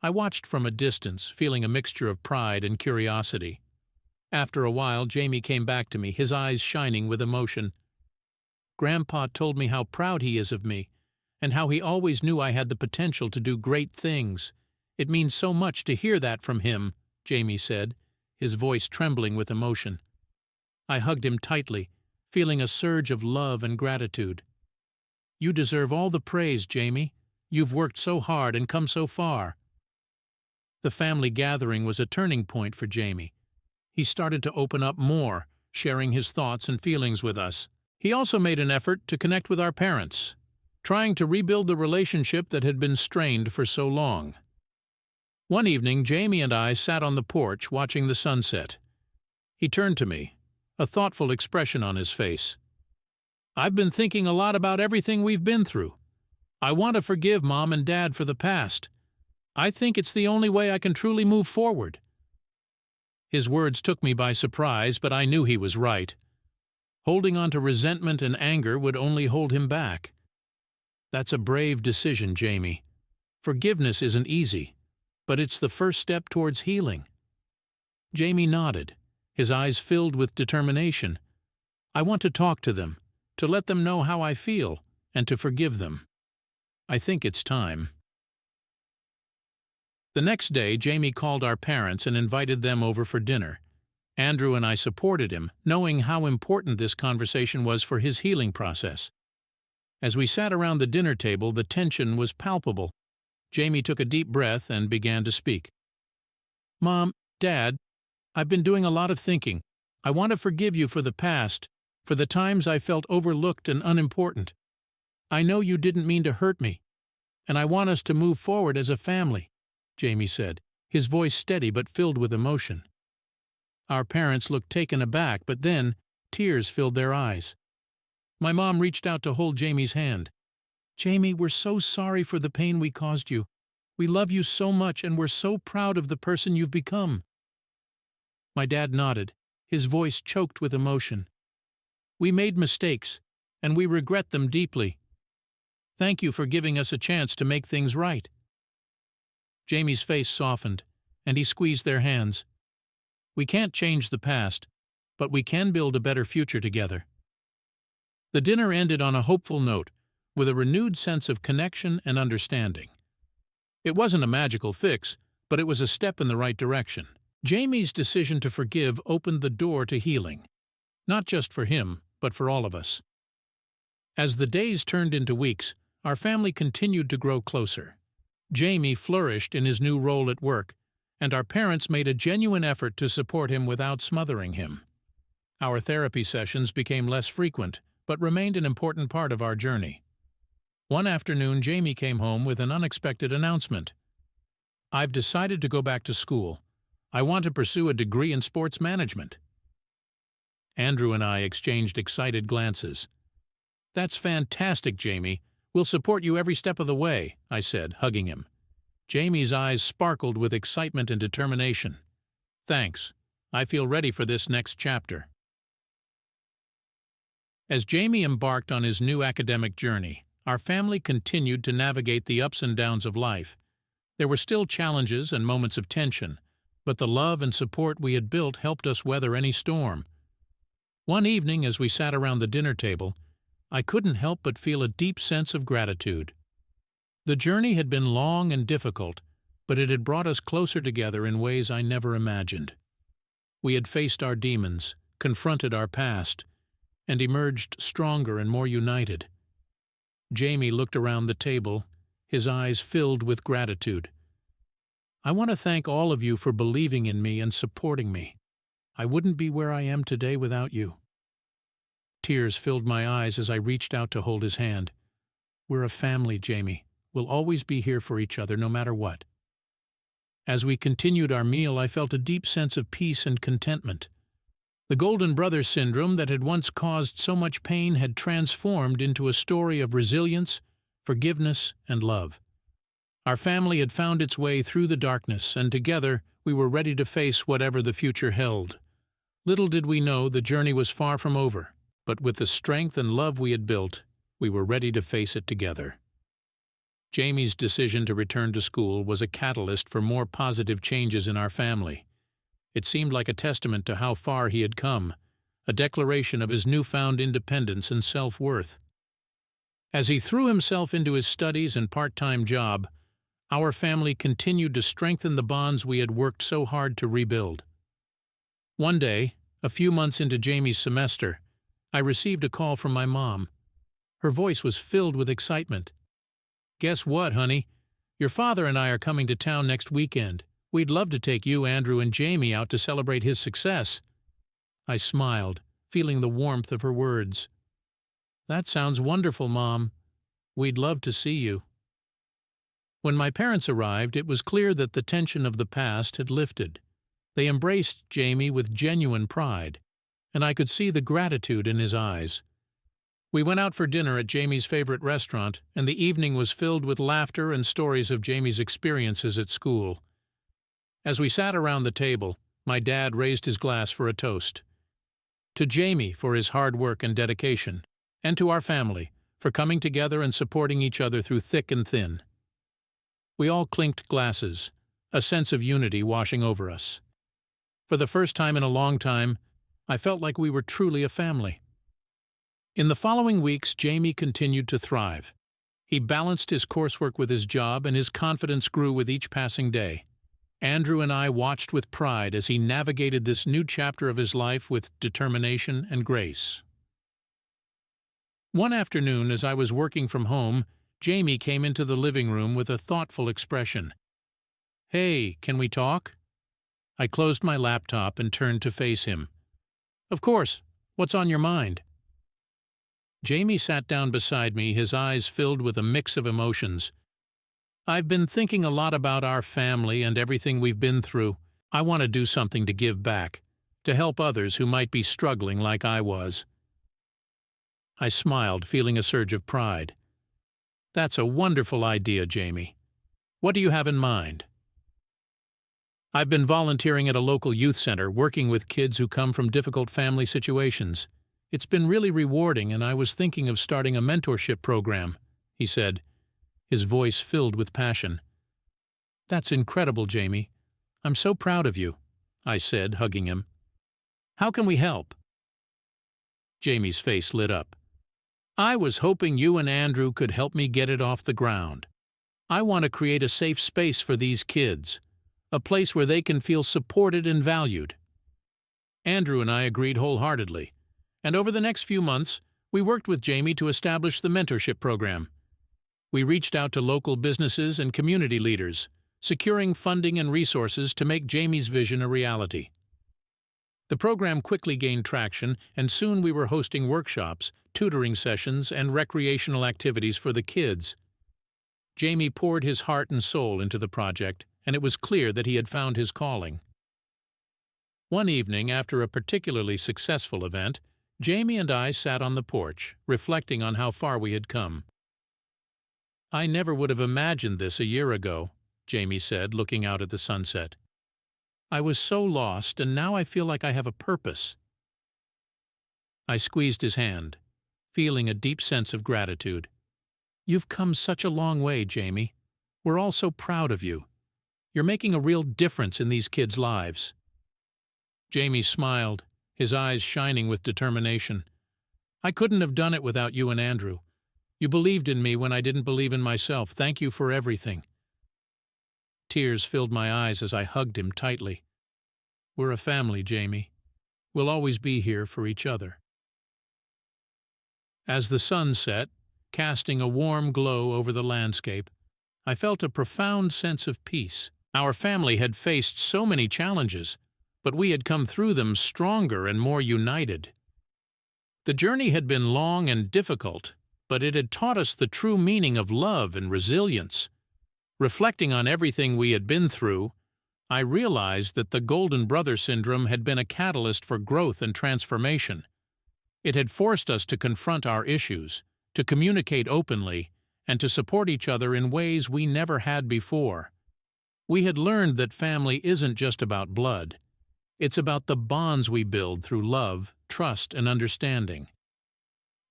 I watched from a distance, feeling a mixture of pride and curiosity. After a while, Jamie came back to me, his eyes shining with emotion. "Grandpa told me how proud he is of me, and how he always knew I had the potential to do great things. It means so much to hear that from him," Jamie said, his voice trembling with emotion. I hugged him tightly, feeling a surge of love and gratitude. "You deserve all the praise, Jamie. You've worked so hard and come so far." The family gathering was a turning point for Jamie. He started to open up more, sharing his thoughts and feelings with us. He also made an effort to connect with our parents, trying to rebuild the relationship that had been strained for so long. One evening, Jamie and I sat on the porch watching the sunset. He turned to me, a thoughtful expression on his face. "I've been thinking a lot about everything we've been through. I want to forgive Mom and Dad for the past. I think it's the only way I can truly move forward." His words took me by surprise, but I knew he was right. Holding on to resentment and anger would only hold him back. "That's a brave decision, Jamie. Forgiveness isn't easy, but it's the first step towards healing." Jamie nodded, his eyes filled with determination. "I want to talk to them, to let them know how I feel, and to forgive them. I think it's time." The next day, Jamie called our parents and invited them over for dinner. Andrew and I supported him, knowing how important this conversation was for his healing process. As we sat around the dinner table, the tension was palpable. Jamie took a deep breath and began to speak. "Mom, Dad, I've been doing a lot of thinking. I want to forgive you for the past, for the times I felt overlooked and unimportant. I know you didn't mean to hurt me, and I want us to move forward as a family," Jamie said, his voice steady but filled with emotion. Our parents looked taken aback, but then tears filled their eyes. My mom reached out to hold Jamie's hand. "Jamie, we're so sorry for the pain we caused you. We love you so much, and we're so proud of the person you've become." My dad nodded, his voice choked with emotion. "We made mistakes, and we regret them deeply. Thank you for giving us a chance to make things right." Jamie's face softened, and he squeezed their hands. "We can't change the past, but we can build a better future together." The dinner ended on a hopeful note, with a renewed sense of connection and understanding. It wasn't a magical fix, but it was a step in the right direction. Jamie's decision to forgive opened the door to healing, not just for him, but for all of us. As the days turned into weeks, our family continued to grow closer. Jamie flourished in his new role at work, and our parents made a genuine effort to support him without smothering him. Our therapy sessions became less frequent, but remained an important part of our journey. One afternoon, Jamie came home with an unexpected announcement. "I've decided to go back to school. I want to pursue a degree in sports management." Andrew and I exchanged excited glances. "That's fantastic, Jamie. We'll support you every step of the way," I said, hugging him. Jamie's eyes sparkled with excitement and determination. "Thanks. I feel ready for this next chapter." As Jamie embarked on his new academic journey, our family continued to navigate the ups and downs of life. There were still challenges and moments of tension, but the love and support we had built helped us weather any storm. One evening, as we sat around the dinner table, I couldn't help but feel a deep sense of gratitude. The journey had been long and difficult, but it had brought us closer together in ways I never imagined. We had faced our demons, confronted our past, and emerged stronger and more united. Jamie looked around the table, his eyes filled with gratitude. "I want to thank all of you for believing in me and supporting me. I wouldn't be where I am today without you." Tears filled my eyes as I reached out to hold his hand. "We're a family, Jamie. We'll always be here for each other, no matter what." As we continued our meal, I felt a deep sense of peace and contentment. The Golden Brother syndrome that had once caused so much pain had transformed into a story of resilience, forgiveness, and love. Our family had found its way through the darkness, and together we were ready to face whatever the future held. Little did we know the journey was far from over, but with the strength and love we had built, we were ready to face it together. Jamie's decision to return to school was a catalyst for more positive changes in our family. It seemed like a testament to how far he had come, a declaration of his newfound independence and self-worth. As he threw himself into his studies and part-time job, our family continued to strengthen the bonds we had worked so hard to rebuild. One day, a few months into Jamie's semester, I received a call from my mom. Her voice was filled with excitement. "Guess what, honey? Your father and I are coming to town next weekend. We'd love to take you, Andrew, and Jamie out to celebrate his success." I smiled, feeling the warmth of her words. "That sounds wonderful, Mom. We'd love to see you." When my parents arrived, it was clear that the tension of the past had lifted. They embraced Jamie with genuine pride, and I could see the gratitude in his eyes. We went out for dinner at Jamie's favorite restaurant, and the evening was filled with laughter and stories of Jamie's experiences at school. As we sat around the table, my dad raised his glass for a toast. To Jamie for his hard work and dedication, and to our family for coming together and supporting each other through thick and thin. We all clinked glasses, a sense of unity washing over us. For the first time in a long time, I felt like we were truly a family. In the following weeks, Jamie continued to thrive. He balanced his coursework with his job, and his confidence grew with each passing day. Andrew and I watched with pride as he navigated this new chapter of his life with determination and grace. One afternoon, as I was working from home, Jamie came into the living room with a thoughtful expression. "Hey, can we talk?" I closed my laptop and turned to face him. "Of course. What's on your mind?" Jamie sat down beside me, his eyes filled with a mix of emotions. "I've been thinking a lot about our family and everything we've been through. I want to do something to give back, to help others who might be struggling like I was." I smiled, feeling a surge of pride. "That's a wonderful idea, Jamie. What do you have in mind?" "I've been volunteering at a local youth center, working with kids who come from difficult family situations. It's been really rewarding, and I was thinking of starting a mentorship program," he said, his voice filled with passion. "That's incredible, Jamie. I'm so proud of you," I said, hugging him. "How can we help?" Jamie's face lit up. "I was hoping you and Andrew could help me get it off the ground. I want to create a safe space for these kids, a place where they can feel supported and valued." Andrew and I agreed wholeheartedly, and over the next few months, we worked with Jamie to establish the mentorship program. We reached out to local businesses and community leaders, securing funding and resources to make Jamie's vision a reality. The program quickly gained traction, and soon we were hosting workshops, tutoring sessions, and recreational activities for the kids. Jamie poured his heart and soul into the project, and it was clear that he had found his calling. One evening, after a particularly successful event, Jamie and I sat on the porch, reflecting on how far we had come. "I never would have imagined this a year ago," Jamie said, looking out at the sunset. "I was so lost, and now I feel like I have a purpose." I squeezed his hand, feeling a deep sense of gratitude. "You've come such a long way, Jamie. We're all so proud of you. You're making a real difference in these kids' lives." Jamie smiled, his eyes shining with determination. "I couldn't have done it without you and Andrew. You believed in me when I didn't believe in myself. Thank you for everything." Tears filled my eyes as I hugged him tightly. "We're a family, Jamie. We'll always be here for each other." As the sun set, casting a warm glow over the landscape, I felt a profound sense of peace. Our family had faced so many challenges, but we had come through them stronger and more united. The journey had been long and difficult, but it had taught us the true meaning of love and resilience. Reflecting on everything we had been through, I realized that the Golden Brother Syndrome had been a catalyst for growth and transformation. It had forced us to confront our issues, to communicate openly, and to support each other in ways we never had before. We had learned that family isn't just about blood. It's about the bonds we build through love, trust, and understanding.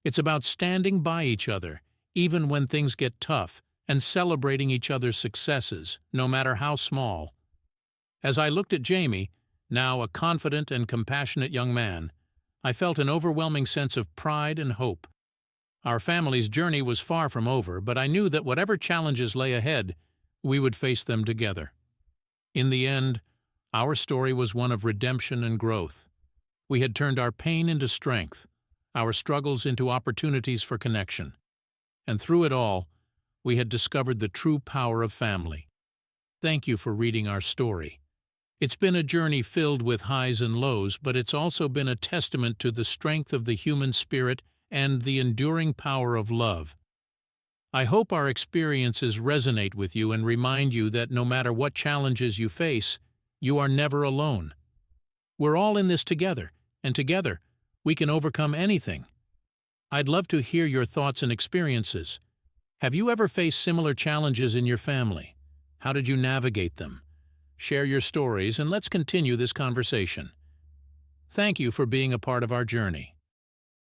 It's about standing by each other, even when things get tough, and celebrating each other's successes, no matter how small. As I looked at Jamie, now a confident and compassionate young man, I felt an overwhelming sense of pride and hope. Our family's journey was far from over, but I knew that whatever challenges lay ahead, we would face them together. In the end, our story was one of redemption and growth. We had turned our pain into strength, our struggles into opportunities for connection. And through it all, we had discovered the true power of family. Thank you for reading our story. It's been a journey filled with highs and lows, but it's also been a testament to the strength of the human spirit and the enduring power of love. I hope our experiences resonate with you and remind you that no matter what challenges you face, you are never alone. We're all in this together, and together, we can overcome anything. I'd love to hear your thoughts and experiences. Have you ever faced similar challenges in your family? How did you navigate them? Share your stories and let's continue this conversation. Thank you for being a part of our journey.